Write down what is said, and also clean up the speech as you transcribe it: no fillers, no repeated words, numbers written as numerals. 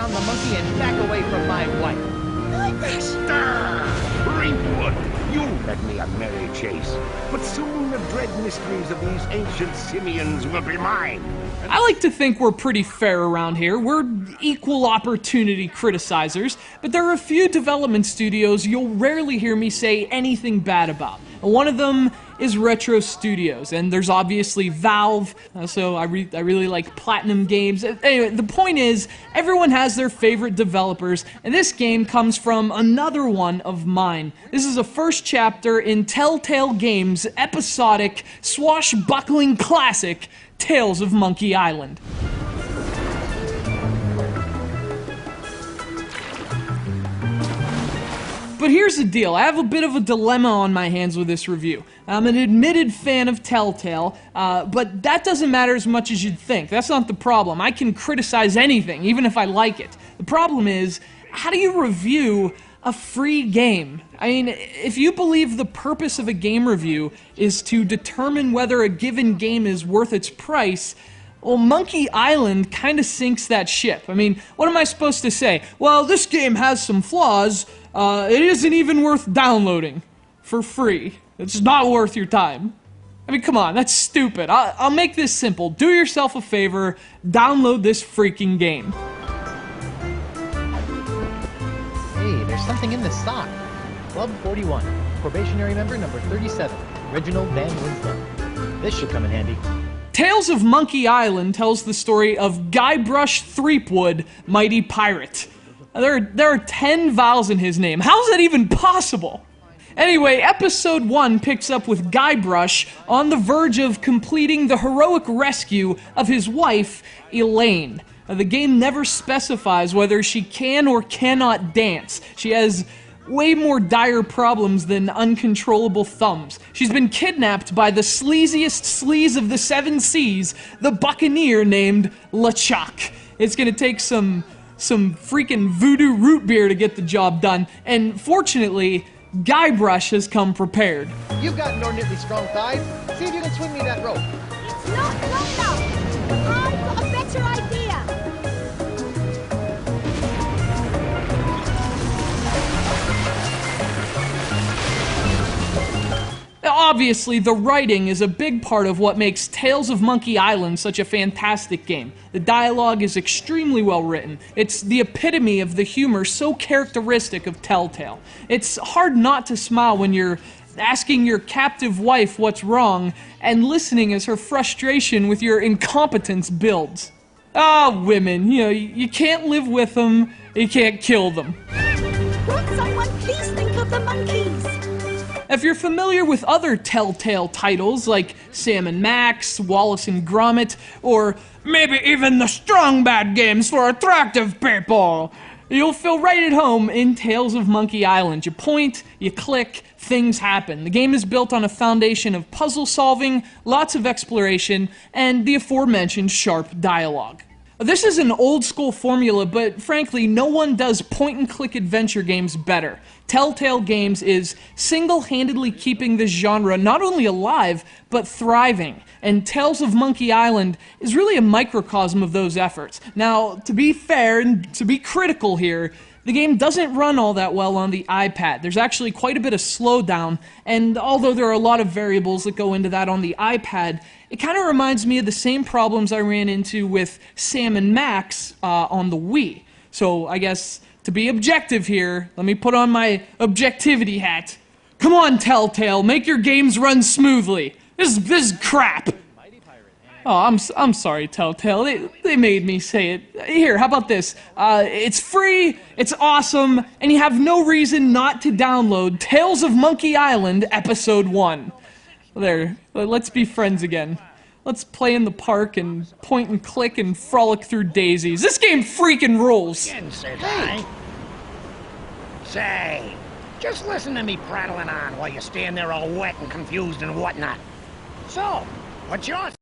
on the monkey and back away from my wife. Greenwood, you led me a merry chase, but soon the dread mysteries of these ancient simians will be mine. I like to think we're pretty fair around here. We're equal opportunity criticizers, but there are a few development studios you'll rarely hear me say anything bad about. One of them is Retro Studios, and there's obviously Valve, so I really like Platinum Games. Anyway, the point is, everyone has their favorite developers, and this game comes from another one of mine. This is a first chapter in Telltale Games' episodic, swashbuckling classic, Tales of Monkey Island. But here's the deal, I have a bit of a dilemma on my hands with this review. I'm an admitted fan of Telltale, but that doesn't matter as much as you'd think. That's not the problem. I can criticize anything, even if I like it. The problem is, how do you review a free game? I mean, if you believe the purpose of a game review is to determine whether a given game is worth its price, well, Monkey Island kind of sinks that ship. I mean, what am I supposed to say? Well, this game has some flaws. It isn't even worth downloading for free. It's not worth your time. I mean, come on, that's stupid. I'll make this simple. Do yourself a favor, download this freaking game. Hey, there's something in this sock. Club 41, probationary member number 37, Reginald Van Winslow. This should come in handy. Tales of Monkey Island tells the story of Guybrush Threepwood, mighty pirate. There are 10 vowels in his name. How is that even possible? Anyway, episode 1 picks up with Guybrush on the verge of completing the heroic rescue of his wife, Elaine. The game never specifies whether she can or cannot dance. She has way more dire problems than uncontrollable thumbs. She's been kidnapped by the sleaziest sleaze of the 7 seas, the buccaneer named LeChuck. It's gonna take some freaking voodoo root beer to get the job done, and fortunately, Guybrush has come prepared. You've got inordinately strong thighs. See if you can swing me that rope. It's not long enough. I've got a better idea. Obviously, the writing is a big part of what makes Tales of Monkey Island such a fantastic game. The dialogue is extremely well written. It's the epitome of the humor so characteristic of Telltale. It's hard not to smile when you're asking your captive wife what's wrong and listening as her frustration with your incompetence builds. Ah, women, you can't live with them, you can't kill them. Won't someone please think of the monkeys? If you're familiar with other Telltale titles like Sam and Max, Wallace and Gromit, or maybe even the Strong Bad games for attractive people, you'll feel right at home in Tales of Monkey Island. You point, you click, things happen. The game is built on a foundation of puzzle solving, lots of exploration, and the aforementioned sharp dialogue. This is an old school formula, but frankly, no one does point-and-click adventure games better. Telltale Games is single-handedly keeping this genre not only alive, but thriving. And Tales of Monkey Island is really a microcosm of those efforts. Now, to be fair and to be critical here, the game doesn't run all that well on the iPad. There's actually quite a bit of slowdown, and although there are a lot of variables that go into that on the iPad, it kind of reminds me of the same problems I ran into with Sam and Max on the Wii. So I guess, to be objective here, let me put on my objectivity hat. Come on, Telltale, make your games run smoothly. This is crap. Oh, I'm sorry, Telltale. They made me say it. Here, how about this? It's free, it's awesome, and you have no reason not to download Tales of Monkey Island Episode 1. There, let's be friends again. Let's play in the park and point and click and frolic through daisies. This game freaking rules! Again, says I. Say, just listen to me prattling on while you stand there all wet and confused and whatnot. So, what's yours?